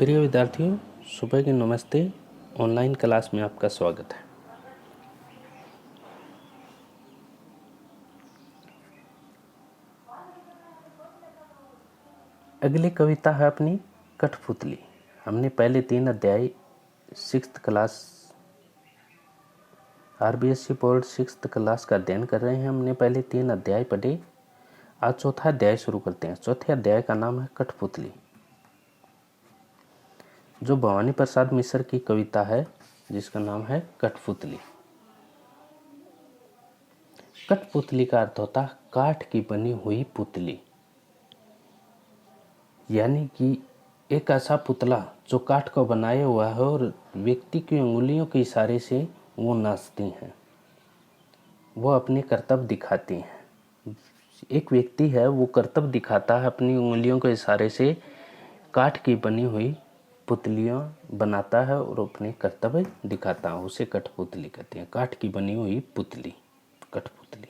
प्रिय विद्यार्थियों, सुबह की नमस्ते। ऑनलाइन क्लास में आपका स्वागत है। अगली कविता है अपनी कठपुतली। हमने पहले 3 अध्याय 6th class RBSC board 6th class का अध्ययन कर रहे हैं। हमने पहले 3 अध्याय पढ़े। आज चौथा अध्याय शुरू करते हैं। चौथे अध्याय का नाम है कठपुतली, जो भवानी प्रसाद मिश्र की कविता है, जिसका नाम है कठपुतली। कठपुतली का अर्थ होता है काठ की बनी हुई पुतली, यानी कि एक ऐसा पुतला जो काठ का बनाया हुआ है और व्यक्ति की उंगलियों के इशारे से वो नाचती हैं, वो अपने कर्तव्य दिखाती हैं। एक व्यक्ति है, वो कर्तव्य दिखाता है, अपनी उंगलियों के इशारे से काठ की बनी हुई पुतलियाँ बनाता है और अपने कर्तव्य दिखाता है। उसे कठपुतली कहते हैं। काठ की बनी हुई पुतली, कठपुतली।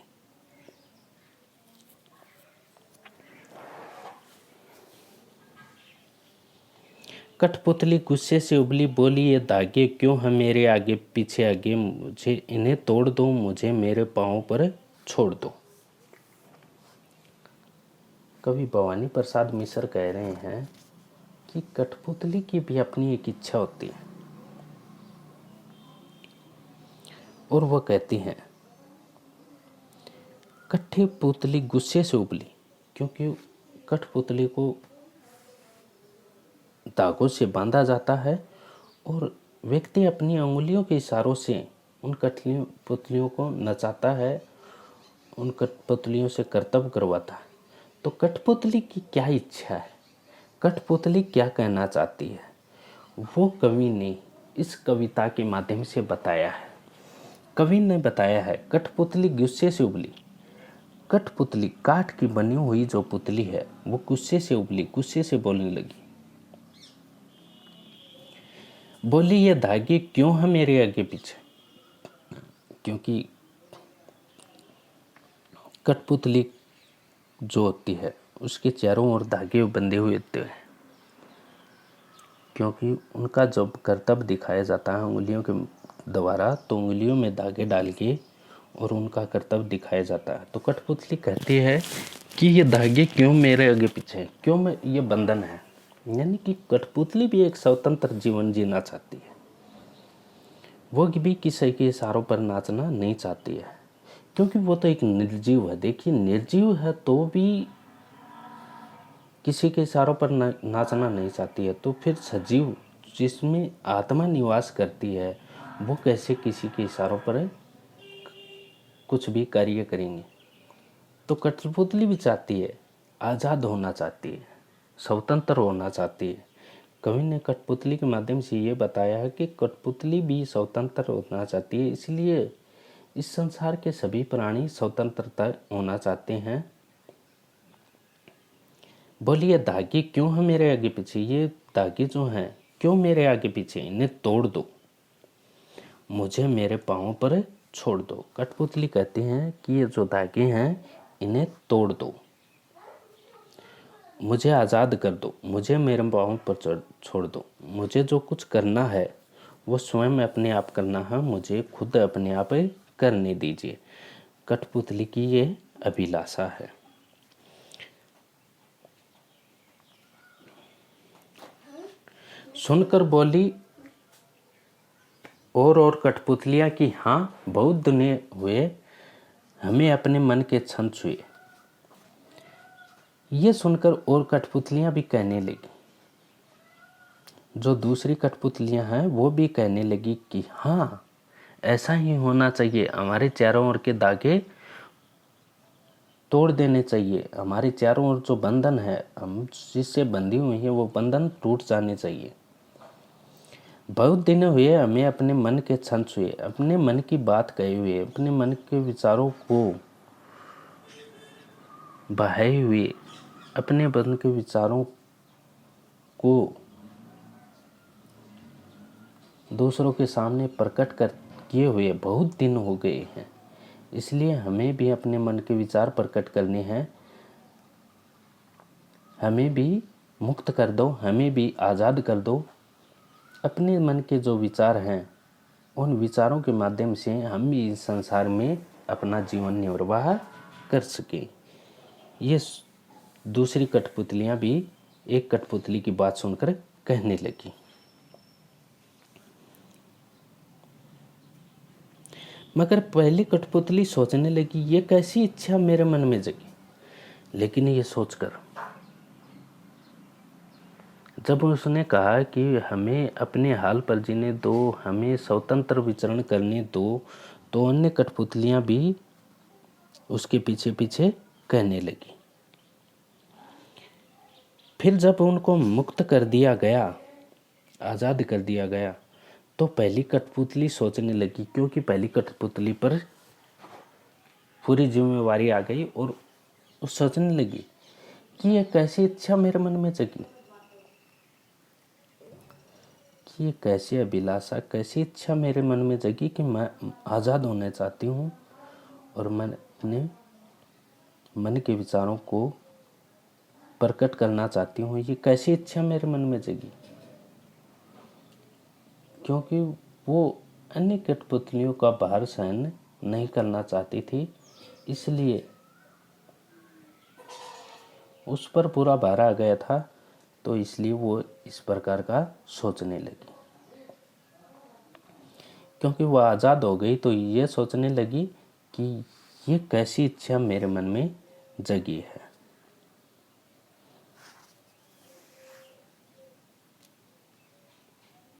कठपुतली गुस्से से उबली, बोली ये धागे क्यों हैं मेरे आगे पीछे आगे, मुझे इन्हें तोड़ दो, मुझे मेरे पाँव पर छोड़ दो। कवि भवानी प्रसाद मिश्र कह रहे हैं कि कठपुतली की भी अपनी एक इच्छा होती है, और वह कहती है कठपुतली गुस्से से उबली, क्योंकि कठपुतली को धागों से बांधा जाता है और व्यक्ति अपनी उंगलियों के इशारों से उन कठपुतलियों को नचाता है, उन कठपुतलियों से कर्तव्य करवाता है। तो कठपुतली की क्या इच्छा है, कठपुतली क्या कहना चाहती है, वो कवि ने इस कविता के माध्यम से बताया है। कवि ने बताया है कठपुतली गुस्से से उबली। कठपुतली काठ की बनी हुई जो पुतली है, वो गुस्से से उबली, गुस्से से बोलने लगी। बोली ये धागे क्यों है मेरे आगे पीछे, क्योंकि कठपुतली जो होती है उसके चारों ओर धागे बंधे हुए होते हैं, क्योंकि उनका जब कर्तव्य दिखाया जाता है उंगलियों के द्वारा, तो उंगलियों में धागे डाल के और उनका कर्तव्य दिखाया जाता है। तो कठपुतली कहती है कि ये धागे क्यों मेरे आगे पीछे, क्यों मैं ये बंधन है। यानी कि कठपुतली भी एक स्वतंत्र जीवन जीना चाहती है, वो भी किसी के इशारों पर नाचना नहीं चाहती है, क्योंकि वो तो एक निर्जीव है। देखिए, निर्जीव है तो भी किसी के इशारों पर नाचना नहीं चाहती है, तो फिर सजीव जिसमें आत्मा निवास करती है, वो कैसे किसी के इशारों पर कुछ भी कार्य करेंगे। तो कठपुतली भी चाहती है, आज़ाद होना चाहती है, स्वतंत्र होना चाहती है। कवि ने कठपुतली के माध्यम से ये बताया है कि कठपुतली भी स्वतंत्र होना चाहती है, इसलिए इस संसार के सभी प्राणी स्वतंत्रता होना चाहते हैं। बोलिए धागे क्यों है मेरे आगे पीछे, ये धागे जो हैं क्यों मेरे आगे पीछे, इन्हें तोड़ दो, मुझे मेरे पाँव पर छोड़ दो। कठपुतली कहते हैं कि ये जो धागे हैं इन्हें तोड़ दो, मुझे आज़ाद कर दो, मुझे मेरे पाँव पर छोड़ दो। मुझे जो कुछ करना है वो स्वयं अपने आप करना है, मुझे खुद अपने आप करने दीजिए। कठपुतली की ये अभिलाषा है। सुनकर बोली और कठपुतलियाँ की हाँ, बहुत दिन हुए हमें अपने मन के छंद छुए। ये सुनकर और कठपुतलियाँ भी कहने लगी, जो दूसरी कठपुतलियाँ हैं वो भी कहने लगी कि हाँ, ऐसा ही होना चाहिए, हमारे चारों ओर के धागे तोड़ देने चाहिए, हमारे चारों ओर जो बंधन है, हम जिससे बंधी हुई है, वो बंधन टूट जाने चाहिए। बहुत दिन हुए हमें अपने मन के छंद छुए, अपने मन की बात कहे हुए, अपने मन के विचारों को बहाए हुए, अपने मन के विचारों को दूसरों के सामने प्रकट कर किए हुए बहुत दिन हो गए हैं। इसलिए हमें भी अपने मन के विचार प्रकट करने हैं, हमें भी मुक्त कर दो, हमें भी आज़ाद कर दो। अपने मन के जो विचार हैं उन विचारों के माध्यम से हम भी इस संसार में अपना जीवन निर्वाह कर सकें। ये दूसरी कठपुतलियाँ भी एक कठपुतली की बात सुनकर कहने लगी। मगर पहली कठपुतली सोचने लगी, ये कैसी इच्छा मेरे मन में जगी। लेकिन ये सोचकर जब उसने कहा कि हमें अपने हाल पर जीने दो, हमें स्वतंत्र विचरण करने दो, तो अन्य कठपुतलियां भी उसके पीछे पीछे कहने लगी। फिर जब उनको मुक्त कर दिया गया, आज़ाद कर दिया गया, तो पहली कठपुतली सोचने लगी, क्योंकि पहली कठपुतली पर पूरी जिम्मेवारी आ गई, और वो सोचने लगी कि ये कैसी इच्छा मेरे मन में जगी, कि ये कैसी अभिलाषा, कैसी इच्छा मेरे मन में जगी कि मैं आज़ाद होना चाहती हूँ और मैं अपने मन के विचारों को प्रकट करना चाहती हूँ। ये कैसी इच्छा मेरे मन में जगी, क्योंकि वो अन्य कठपुतलियों का भार सहन नहीं करना चाहती थी, इसलिए उस पर पूरा भार आ गया था, तो इसलिए वो इस प्रकार का सोचने लगी। क्योंकि वो आज़ाद हो गई तो ये सोचने लगी कि ये कैसी इच्छा मेरे मन में जगी है।